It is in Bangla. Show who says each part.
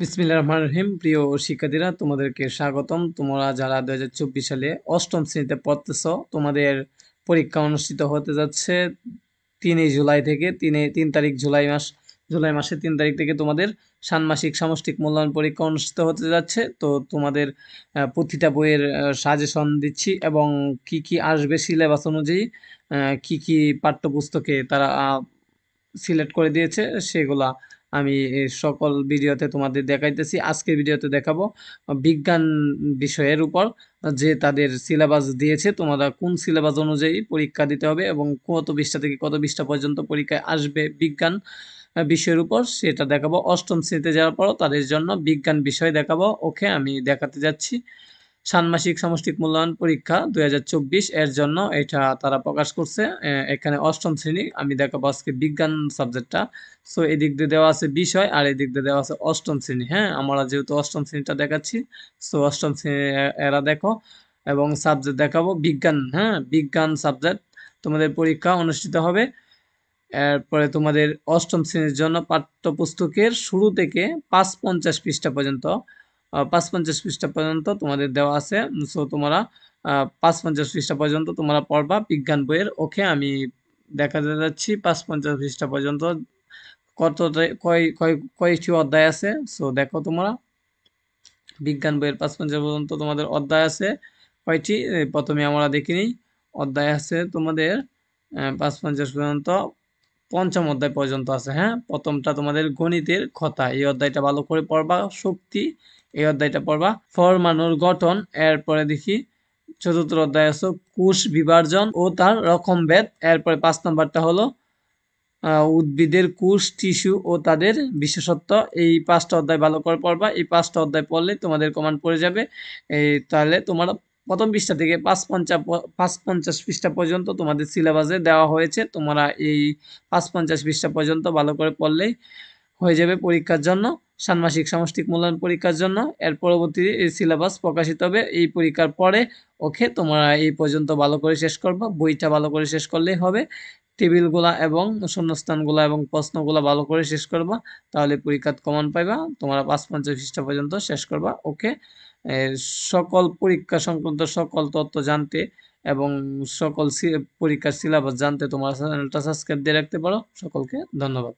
Speaker 1: বিসমিল্লাহির রহমানির রহিম। প্রিয় শিক্ষার্থীরা, তোমাদেরকে স্বাগতম। তোমরা যারা 2024 সালে অষ্টম শ্রেণীতে পড়তেছ, তোমাদের পরীক্ষা অনুষ্ঠিত হতে যাচ্ছে 3 জুলাই থেকে। 3 তারিখ জুলাই মাসের 3 তারিখ থেকে তোমাদের ষান্মাসিক সামষ্টিক মূল্যায়ন পরীক্ষা অনুষ্ঠিত হতে যাচ্ছে। তো তোমাদের প্রতিটা বইয়ের সাজেশন দিচ্ছি এবং কি কি আসবে সিলেবাস অনুযায়ী, কি কি পাঠ্যপুস্তকে তারা সিলেক্ট করে দিয়েছে সেগুলা আমি সকল ভিডিওতে তোমাদের দেখাইতেছি। আজকের ভিডিওতে দেখাবো বিজ্ঞান বিষয়ের উপর, যে তাদের সিলেবাস দিয়েছে, তোমরা কোন সিলেবাস অনুযায়ী পরীক্ষা দিতে হবে এবং কত পৃষ্ঠা থেকে কত পৃষ্ঠা পর্যন্ত পরীক্ষায় আসবে বিজ্ঞান বিষয়ের উপর সেটা দেখাবো। অষ্টম শ্রেণীতে যারা পড়ো তাদের জন্য বিজ্ঞান বিষয় দেখাবো। ওকে, আমি দেখাতে যাচ্ছি। ষান্মাসিক সামষ্টিক মূল্যায়ন পরীক্ষা 2024 এর জন্য এটা তারা প্রকাশ করছে। এখানে অষ্টম শ্রেণী, আমি দেখাবো আজকে বিজ্ঞান সাবজেক্টটা। সো এদিক দিয়ে দেওয়া আছে বিষয় আর এদিক দিয়ে দেওয়া আছে অষ্টম শ্রেণী। হ্যাঁ, আমরা যেহেতু অষ্টম শ্রেণীটা দেখাচ্ছি, সো অষ্টম শ্রেণী এরা দেখো এবং সাবজেক্ট দেখাবো বিজ্ঞান। হ্যাঁ, বিজ্ঞান সাবজেক্ট তোমাদের পরীক্ষা অনুষ্ঠিত হবে। এরপরে তোমাদের অষ্টম শ্রেণীর জন্য পাঠ্যপুস্তকের শুরু থেকে 550 পৃষ্ঠা পর্যন্ত 550 পৃষ্ঠা পর্যন্ত তোমাদের দেওয়া আছে। সো তোমরা 550 পৃষ্ঠা পর্যন্ত তোমরা পড়বা বিজ্ঞান বইয়ের। ওকে, আমি দেখাতে যাচ্ছি 550 পৃষ্ঠা পর্যন্ত কয়টি অধ্যায় আছে। সো দেখো তোমরা বিজ্ঞান বইয়ের 550 পর্যন্ত তোমাদের অধ্যায় আছে কয়টি। প্রথমে আমরা দেখি নিই। অধ্যায় আছে তোমাদের 550 পর্যন্ত পঞ্চম অধ্যায় পর্যন্ত আছে। হ্যাঁ, প্রথমটা তোমাদের গণিতের কথা, এই অধ্যায়টা ভালো করে পড়বা। শক্তি, এই অধ্যায়টা পড়বা। পরমাণুর গঠন, এরপরে দেখি চতুর্থ অধ্যায় আছে কোষ বিভাজন ও তার রকমভেদ। এরপরে 5 নম্বরটা হলো উদ্ভিদের কোষ, টিস্যু ও তাদের বিশেষত্ব। এই 5টা অধ্যায় ভালো করে পড়বা। এই 5টা অধ্যায় পড়লে তোমাদের কমান্ড পড়ে যাবে। তাহলে তোমরা প্রথম পৃষ্ঠা থেকে 550 পৃষ্ঠা পর্যন্ত তোমাদের সিলেবাসে দেওয়া হয়েছে। তোমরা এই 550 পৃষ্ঠা পর্যন্ত ভালো করে পড়লেই হয়ে যাবে পরীক্ষার জন্য, ষান্মাসিক সামষ্টিক মূল্যায়ন পরীক্ষার জন্য। এর পরবর্তী এই সিলেবাস প্রকাশিত হবে এই পরীক্ষার পরে। ওকে, তোমরা এই পর্যন্ত ভালো করে শেষ করবা, বইটা ভালো করে শেষ করলেই হবে। টেবিলগুলা এবং শূন্যস্থানগুলা এবং প্রশ্নগুলা ভালো করে শেষ করবা, তাহলে পরীক্ষাত কমন পাইবা। তোমরা 550 পৃষ্ঠা পর্যন্ত শেষ করবা। ওকে, সকল পরীক্ষা সংক্রান্ত সকল তথ্য জানতে এবং সকল পরীক্ষার সিলেবাস জানতে তোমরা চ্যানেলটা সাবস্ক্রাইব দিয়ে রাখতে পারো। সকলকে ধন্যবাদ।